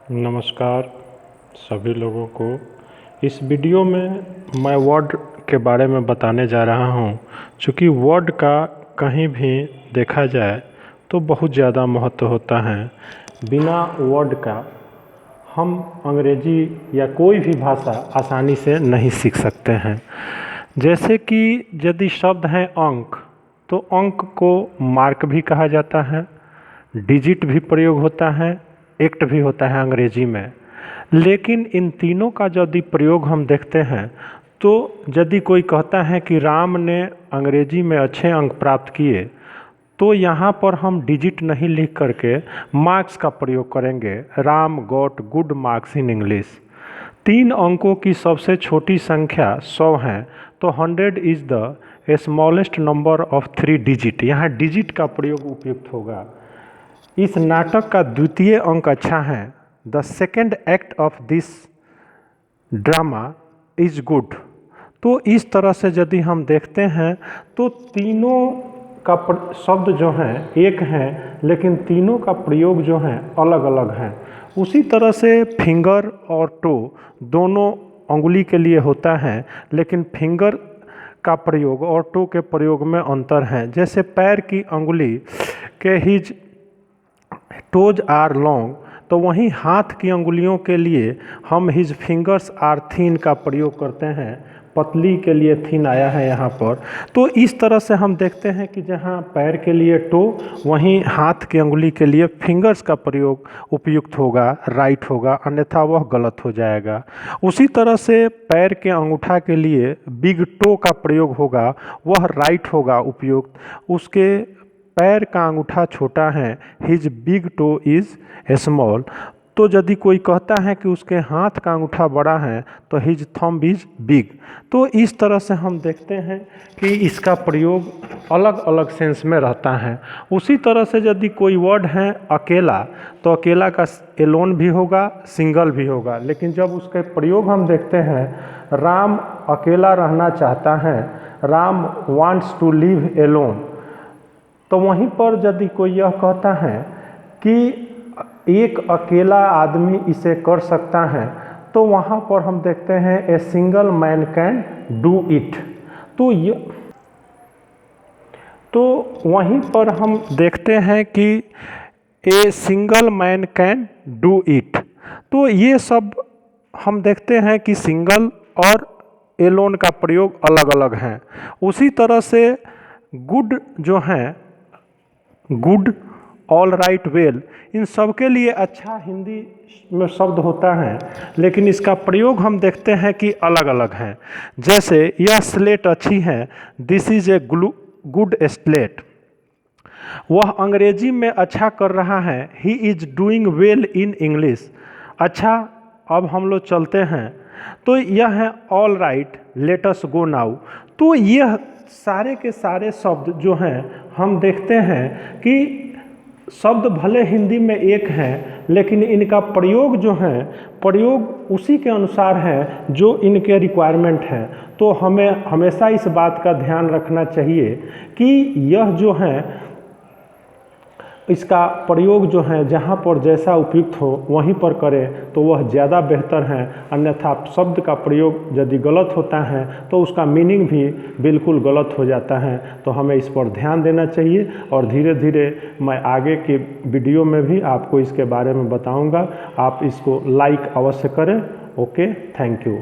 नमस्कार सभी लोगों को। इस वीडियो में मैं वर्ड के बारे में बताने जा रहा हूँ। चूँकि वर्ड का कहीं भी देखा जाए तो बहुत ज़्यादा महत्व होता है। बिना वर्ड का हम अंग्रेजी या कोई भी भाषा आसानी से नहीं सीख सकते हैं। जैसे कि यदि शब्द है अंक, तो अंक को मार्क भी कहा जाता है, डिजिट भी प्रयोग होता है, एक्ट भी होता है अंग्रेजी में। लेकिन इन तीनों का यदि प्रयोग हम देखते हैं तो यदि कोई कहता है कि राम ने अंग्रेजी में अच्छे अंक प्राप्त किए, तो यहाँ पर हम डिजिट नहीं लिख करके मार्क्स का प्रयोग करेंगे। Ram got good marks in English. 3 अंकों की सबसे छोटी संख्या 100 है, तो 100 is the smallest number of 3 digit. यहाँ डिजिट का प्रयोग उपयुक्त होगा। इस नाटक का द्वितीय अंक अच्छा है। The second act of this drama is good. तो इस तरह से यदि हम देखते हैं तो तीनों का शब्द जो हैं एक हैं, लेकिन तीनों का प्रयोग जो है अलग अलग हैं। उसी तरह से फिंगर और टो दोनों अंगुली के लिए होता है, लेकिन फिंगर का प्रयोग और टो के प्रयोग में अंतर है। जैसे पैर की अंगुली के हिज टोज आर लॉन्ग, तो वहीं हाथ की अंगुलियों के लिए हम हिज फिंगर्स आर थिन का प्रयोग करते हैं। पतली के लिए थिन आया है यहाँ पर। तो इस तरह से हम देखते हैं कि जहाँ पैर के लिए टो, वहीं हाथ की अंगुली के लिए फिंगर्स का प्रयोग उपयुक्त होगा, राइट होगा, अन्यथा वह गलत हो जाएगा। उसी तरह से पैर के अंगूठा के लिए बिग टो का प्रयोग होगा, वह राइट होगा उपयुक्त। उसके पैर का अंगूठा छोटा है, his big toe is small. तो यदि कोई कहता है कि उसके हाथ का अंगूठा बड़ा है, तो हिज थंब इज बिग। तो इस तरह से हम देखते हैं कि इसका प्रयोग अलग अलग सेंस में रहता है। उसी तरह से यदि कोई वर्ड है अकेला, तो अकेला का एलोन भी होगा, सिंगल भी होगा। लेकिन जब उसके प्रयोग हम देखते हैं, राम अकेला रहना चाहता है, Ram wants to live alone, तो वहीं पर यदि कोई यह कहता है कि एक अकेला आदमी इसे कर सकता है, तो वहाँ पर हम देखते हैं a single man can do it. तो वहीं पर हम देखते हैं कि a single man can do it. तो ये सब हम देखते हैं कि सिंगल और एलोन का प्रयोग अलग अलग हैं। उसी तरह से गुड जो हैं, गुड, ऑल राइट, वेल, इन सब के लिए अच्छा हिंदी में शब्द होता है, लेकिन इसका प्रयोग हम देखते हैं कि अलग अलग हैं। जैसे यह स्लेट अच्छी है, this is a good slate. वह अंग्रेजी में अच्छा कर रहा है, he is doing well in English. अच्छा, अब हम लोग चलते हैं। तो यह है all right, let us go now. तो यह सारे के सारे शब्द जो हैं हम देखते हैं कि शब्द भले हिंदी में एक हैं, लेकिन इनका प्रयोग जो है, प्रयोग उसी के अनुसार है जो इनके रिक्वायरमेंट है। तो हमें हमेशा इस बात का ध्यान रखना चाहिए कि यह जो है, इसका प्रयोग जो है जहाँ पर जैसा उपयुक्त हो वहीं पर करें तो वह ज़्यादा बेहतर है। अन्यथा शब्द का प्रयोग यदि गलत होता है तो उसका मीनिंग भी बिल्कुल गलत हो जाता है। तो हमें इस पर ध्यान देना चाहिए, और धीरे धीरे मैं आगे के वीडियो में भी आपको इसके बारे में बताऊंगा। आप इसको लाइक अवश्य करें। Okay, thank you.